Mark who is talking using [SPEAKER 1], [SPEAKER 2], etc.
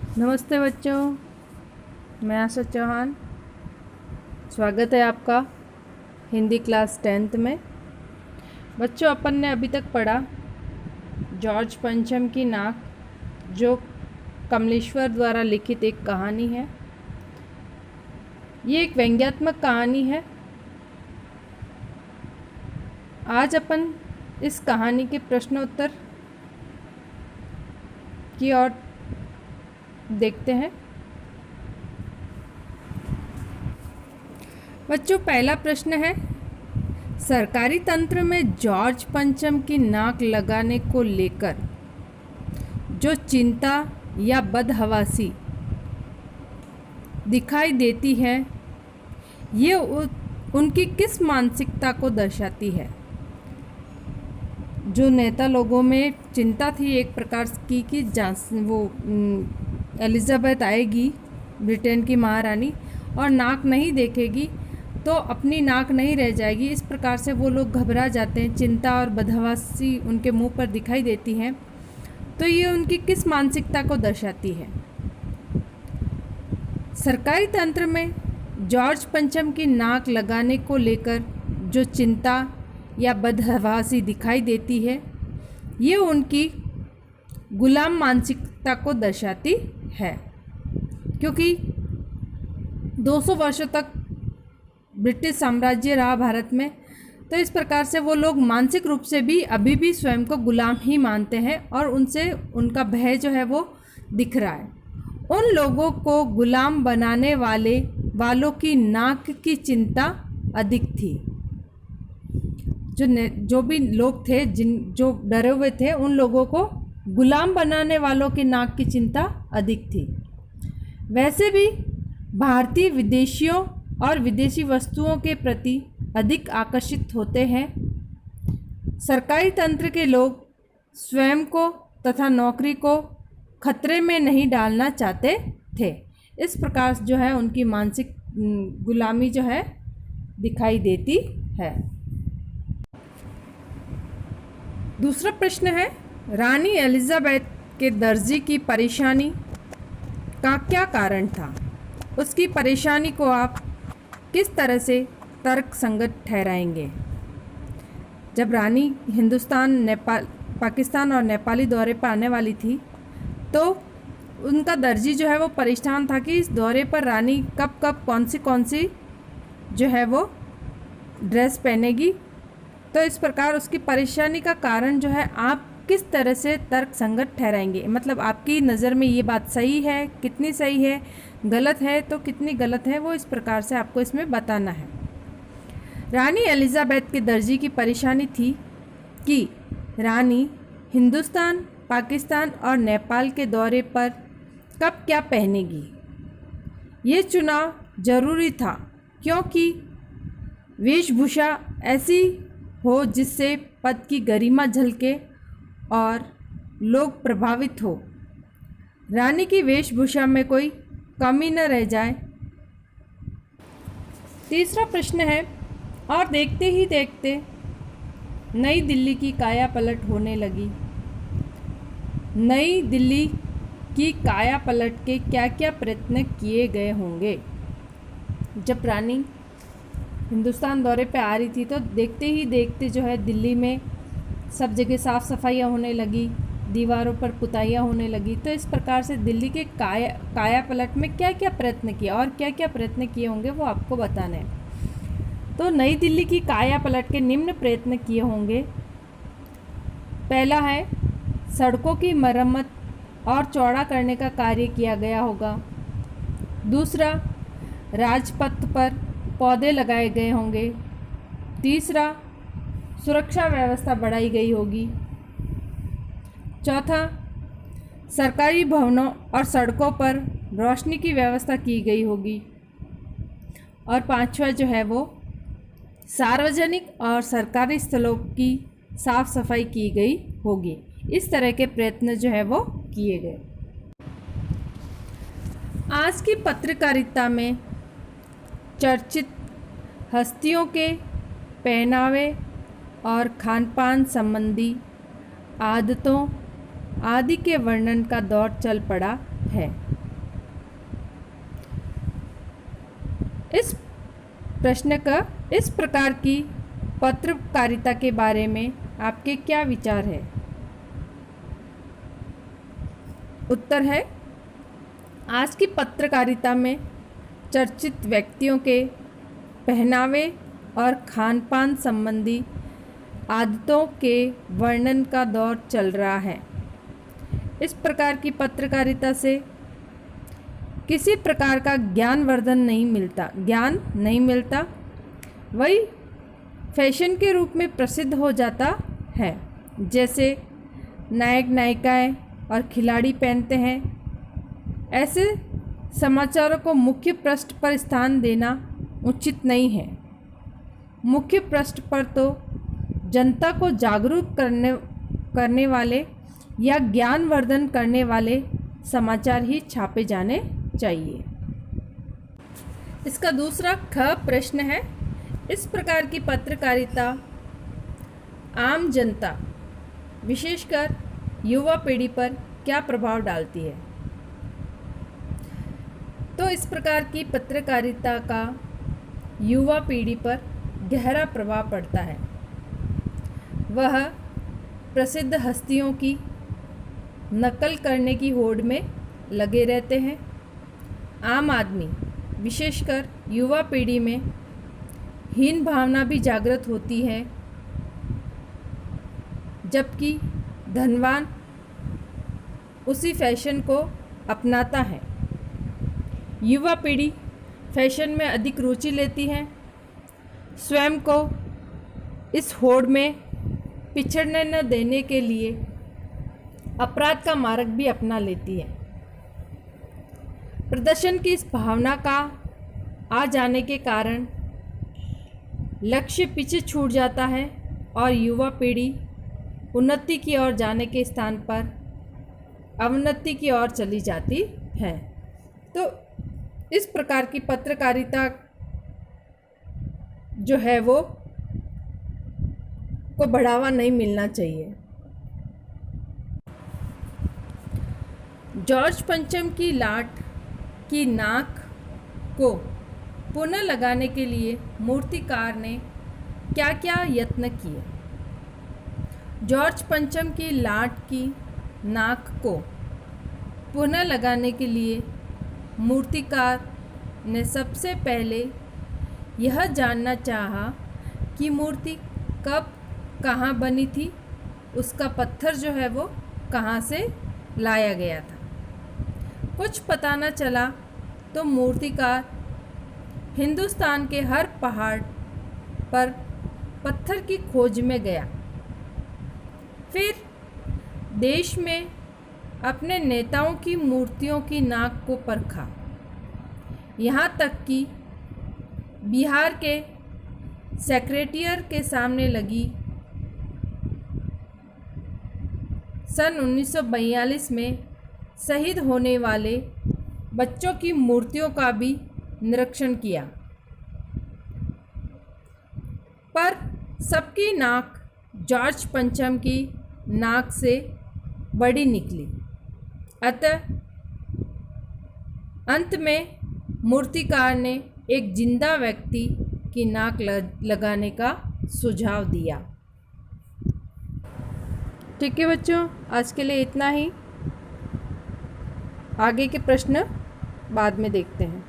[SPEAKER 1] नमस्ते बच्चों, मैं आशा चौहान। स्वागत है आपका हिंदी क्लास 10th में। बच्चों, अपन ने अभी तक पढ़ा जॉर्ज पंचम की नाक, जो कमलेश्वर द्वारा लिखित एक कहानी है। ये एक व्यंग्यात्मक कहानी है। आज अपन इस कहानी के प्रश्नोत्तर की ओर देखते हैं। बच्चों, पहला प्रश्न है, सरकारी तंत्र में जॉर्ज पंचम की नाक लगाने को लेकर जो चिंता या बदहवासी दिखाई देती है, ये उनकी किस मानसिकता को दर्शाती है? जो नेता लोगों में चिंता थी एक प्रकार की कि एलिजाबेथ आएगी, ब्रिटेन की महारानी, और नाक नहीं देखेगी तो अपनी नाक नहीं रह जाएगी। इस प्रकार से वो लोग घबरा जाते हैं, चिंता और बदहवासी उनके मुंह पर दिखाई देती है। तो ये उनकी किस मानसिकता को दर्शाती है? सरकारी तंत्र में जॉर्ज पंचम की नाक लगाने को लेकर जो चिंता या बदहवासी दिखाई देती है, ये उनकी गुलाम मानसिकता को दर्शाती है, क्योंकि 200 वर्षों तक ब्रिटिश साम्राज्य रहा भारत में। तो इस प्रकार से वो लोग मानसिक रूप से भी अभी भी स्वयं को गुलाम ही मानते हैं और उनसे उनका भय जो है वो दिख रहा है। उन लोगों को गुलाम बनाने वालों की नाक की चिंता अधिक थी। जो भी लोग थे जो डरे हुए थे, उन लोगों को गुलाम बनाने वालों की नाक की चिंता अधिक थी। वैसे भी भारतीय विदेशियों और विदेशी वस्तुओं के प्रति अधिक आकर्षित होते हैं। सरकारी तंत्र के लोग स्वयं को तथा नौकरी को खतरे में नहीं डालना चाहते थे। इस प्रकार जो है उनकी मानसिक गुलामी जो है दिखाई देती है। दूसरा प्रश्न है, रानी एलिजाबेथ के दर्जी की परेशानी का क्या कारण था? उसकी परेशानी को आप किस तरह से तर्क संगत ठहराएंगे? जब रानी हिंदुस्तान, पाकिस्तान और नेपाली दौरे पर आने वाली थी, तो उनका दर्जी जो है वो परेशान था कि इस दौरे पर रानी कब कौन सी जो है वो ड्रेस पहनेगी। तो इस प्रकार उसकी परेशानी का कारण जो है आप किस तरह से तर्क संगत ठहराएंगे? मतलब आपकी नज़र में ये बात सही है, कितनी सही है, गलत है तो कितनी गलत है, वो इस प्रकार से आपको इसमें बताना है। रानी एलिजाबेथ के दर्जी की परेशानी थी कि रानी हिंदुस्तान, पाकिस्तान और नेपाल के दौरे पर कब क्या पहनेगी। ये चुनाव ज़रूरी था क्योंकि वेशभूषा ऐसी हो जिससे पद की गरिमा झलके और लोग प्रभावित हो। रानी की वेशभूषा में कोई कमी न रह जाए। तीसरा प्रश्न है, और देखते ही देखते नई दिल्ली की काया पलट होने लगी। नई दिल्ली की काया पलट के क्या क्या प्रयत्न किए गए होंगे? जब रानी हिंदुस्तान दौरे पे आ रही थी तो देखते ही देखते जो है दिल्ली में सब जगह साफ़ सफाइयाँ होने लगी, दीवारों पर पुताइयाँ होने लगी। तो इस प्रकार से दिल्ली के काया पलट में क्या क्या प्रयत्न किया और क्या क्या प्रयत्न किए होंगे वो आपको बताना है। तो नई दिल्ली की काया पलट के निम्न प्रयत्न किए होंगे। पहला है, सड़कों की मरम्मत और चौड़ा करने का कार्य किया गया होगा। दूसरा, राजपथ पर पौधे लगाए गए होंगे। तीसरा, सुरक्षा व्यवस्था बढ़ाई गई होगी। चौथा, सरकारी भवनों और सड़कों पर रोशनी की व्यवस्था की गई होगी। और पांचवा जो है वो सार्वजनिक और सरकारी स्थलों की साफ सफाई की गई होगी। इस तरह के प्रयत्न जो है वो किए गए। आज की पत्रकारिता में चर्चित हस्तियों के पहनावे और खानपान संबंधी आदतों आदि के वर्णन का दौर चल पड़ा है। इस प्रश्न का इस प्रकार की पत्रकारिता के बारे में आपके क्या विचार है? उत्तर है, आज की पत्रकारिता में चर्चित व्यक्तियों के पहनावे और खान पान संबंधी आदतों के वर्णन का दौर चल रहा है। इस प्रकार की पत्रकारिता से किसी प्रकार का ज्ञान नहीं मिलता, वही फैशन के रूप में प्रसिद्ध हो जाता है। जैसे नायक नायिकाएं और खिलाड़ी पहनते हैं, ऐसे समाचारों को मुख्य पृष्ठ पर स्थान देना उचित नहीं है। मुख्य पृष्ठ पर तो जनता को जागरूक करने वाले या ज्ञानवर्धन करने वाले समाचार ही छापे जाने चाहिए। इसका दूसरा ख प्रश्न है, इस प्रकार की पत्रकारिता आम जनता विशेषकर युवा पीढ़ी पर क्या प्रभाव डालती है? तो इस प्रकार की पत्रकारिता का युवा पीढ़ी पर गहरा प्रभाव पड़ता है। वह प्रसिद्ध हस्तियों की नकल करने की होड़ में लगे रहते हैं। आम आदमी विशेषकर युवा पीढ़ी में हीन भावना भी जागृत होती है, जबकि धनवान उसी फैशन को अपनाता है। युवा पीढ़ी फैशन में अधिक रुचि लेती है, स्वयं को इस होड़ में पिछड़ने न देने के लिए अपराध का मार्ग भी अपना लेती है। प्रदर्शन की इस भावना का आ जाने के कारण लक्ष्य पीछे छूट जाता है और युवा पीढ़ी उन्नति की ओर जाने के स्थान पर अवनति की ओर चली जाती है। तो इस प्रकार की पत्रकारिता जो है वो को बढ़ावा नहीं मिलना चाहिए। जॉर्ज पंचम की लाट की नाक को पुनः लगाने के लिए मूर्तिकार ने क्या क्या यत्न किए? जॉर्ज पंचम की लाट की नाक को पुनः लगाने के लिए मूर्तिकार ने सबसे पहले यह जानना चाहा कि मूर्ति कब कहाँ बनी थी, उसका पत्थर जो है वो कहाँ से लाया गया था। कुछ पता न चला तो मूर्तिकार हिंदुस्तान के हर पहाड़ पर पत्थर की खोज में गया। फिर देश में अपने नेताओं की मूर्तियों की नाक को परखा, यहाँ तक कि बिहार के सेक्रेटेरिएट के सामने लगी सन 1942 में शहीद होने वाले बच्चों की मूर्तियों का भी निरीक्षण किया, पर सबकी नाक जॉर्ज पंचम की नाक से बड़ी निकली। अतः अंत में मूर्तिकार ने एक जिंदा व्यक्ति की नाक लगाने का सुझाव दिया। ठीक है बच्चों, आज के लिए इतना ही। आगे के प्रश्न बाद में देखते हैं।